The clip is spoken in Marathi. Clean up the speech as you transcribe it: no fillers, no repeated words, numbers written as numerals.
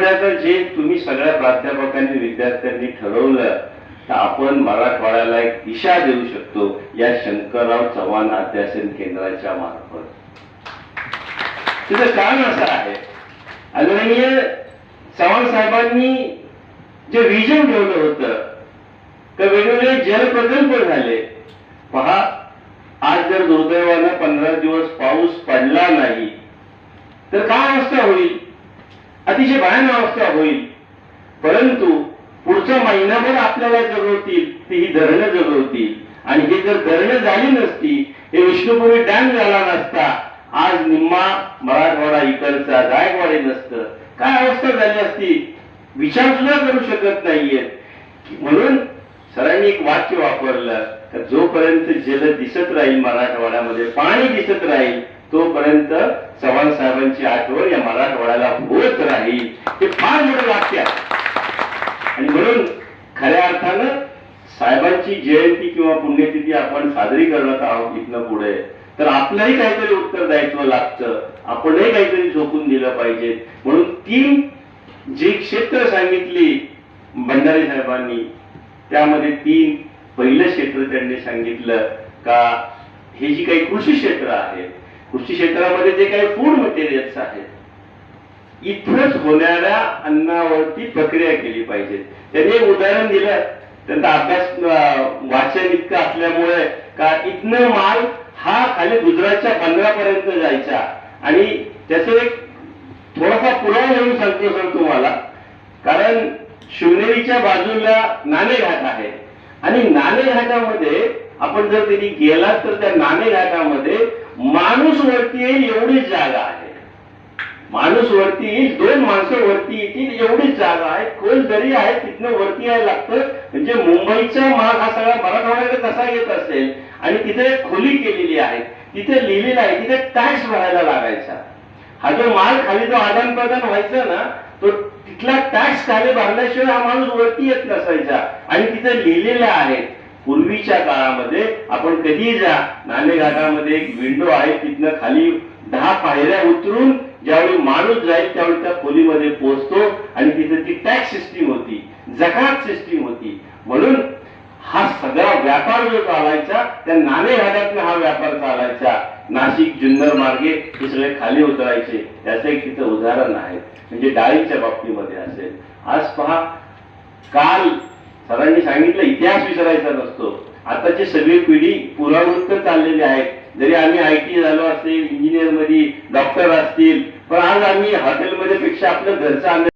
सध्याचं जे तुम्ही सगळ्या प्राध्यापकांनी विद्यार्थ्यांनी ठरवलं तर आपण मराठवाड्याला एक दिशा देऊ शकतो या शंकरराव चव्हाण अध्यासन केंद्राच्या मार्फत. तिचं कारण असं आहे, आदरणीय चव्हाण साहेबांनी जे विजन ठेवलं होतं तर वेगवेगळे जलप्रकल्प झाले. पहा, आज जर दुर्दैवानं 15 दिवस पाऊस पडला नाही तर काय अवस्था होईल? अतिशय भयानक अवस्था होईल. परंतु पुढचा महिनाभर आपल्याला जगवतील ती ही धरणं जगवतील. आणि हे जर धरणं झाली नसती, हे विष्णुपुरी डॅम झाला नसता, आज निम्मा मराठवाडा इकडचा गायकवाडी नसतं, काय अवस्था झाली असती विचार सुद्धा करू शकत नाहीये. म्हणून सरांनी एक वाक्य वापरलं की जोपर्यंत जल दिसत राहील मराठवाड्यामध्ये, पाणी दिसत राहील, तोपर्यंत चव्हाण साहेबांची आठवण या मराठवाड्याला होत राहील. हे फार मोठं वाक्य आहे. आणि म्हणून खऱ्या अर्थानं साहेबांची जयंती किंवा पुण्यतिथी आपण साजरी करत आहोत इथनं पुढे, तर आपलंही काहीतरी उत्तरदायित्व लागतं, आपणही काहीतरी झोकून दिलं पाहिजे. म्हणून 3 जी क्षेत्र सांगितली भंडारे साहेबांनी, त्यामध्ये 3 पहिलं क्षेत्र त्यांनी सांगितलं का हे जी काही कृषी क्षेत्र आहे, कृषी क्षेत्रामध्ये जे काही फूड मटेरियल्स आहेत, इथंच होणाऱ्या अन्नावरती प्रक्रिया केली पाहिजे. त्यांनी एक उदाहरण दिलं, त्यांचा अभ्यास वाचन इतकं असल्यामुळे का इथनं माल हा खाली गुजरातच्या बंदरापर्यंत जायचा. आणि त्याचं एक थोडासा पुरावा म्हणून सांगतो सर तुम्हाला, कारण शिवनेरीच्या बाजूला नाणेघाट आहे आणि नाणेघाटामध्ये आपण जर कधी गेला तर त्या नाणेघाटामध्ये माणूस वरती येईल एवढीच जागा आहे. माणूस वरती येईल, 2 माणसं वरती येतील एवढीच जागा आहे. खोल दरी आहे, तिथनं वरती यायला लागतं. म्हणजे मुंबईचा माल हा सगळा मराठवाड्याकडे कसा येत असेल आणि तिथे खोली केलेली आहे, तिथे लिहिलेलं आहे, तिथे टॅक्स भरायला लागायचा. हा जो माल खाली जो आदान प्रदान व्हायचा ना, तो तिथला टॅक्स खाली भरल्याशिवाय हा माणूस वरती येत नसायचा. आणि तिथे लिहिलेलं आहे, पूर्वीच्या काळामध्ये आपण कधी जा, नाणेघाटामध्ये एक विंडो आहे, तिथनं खाली 10 पायऱ्या उतरून ज्यावेळी माणूस जाईल त्यावेळी त्या खोलीमध्ये पोहोचतो. आणि तिथे ती टॅक्स सिस्टीम होती, जकात सिस्टीम होती. म्हणून हा सगळा व्यापार जो चालायचा त्या नाणेघाटातून हा व्यापार चालायचा. नाशिक जुन्नर मार्गे हे सगळे खाली उतरायचे. त्याचं एक तिथं उदाहरण आहे. म्हणजे डाळीच्या बाबतीमध्ये असेल. आज पहा, काल सरांनी सांगितलं इतिहास विसरायचा नसतो. आताची सगळी पिढी पुरावृत्त चाललेली आहे. जरी आम्ही IT झालो असेल, इंजिनियर मध्ये डॉक्टर असतील, पण आज आम्ही हॉटेलमध्ये पेक्षा आपलं घरचं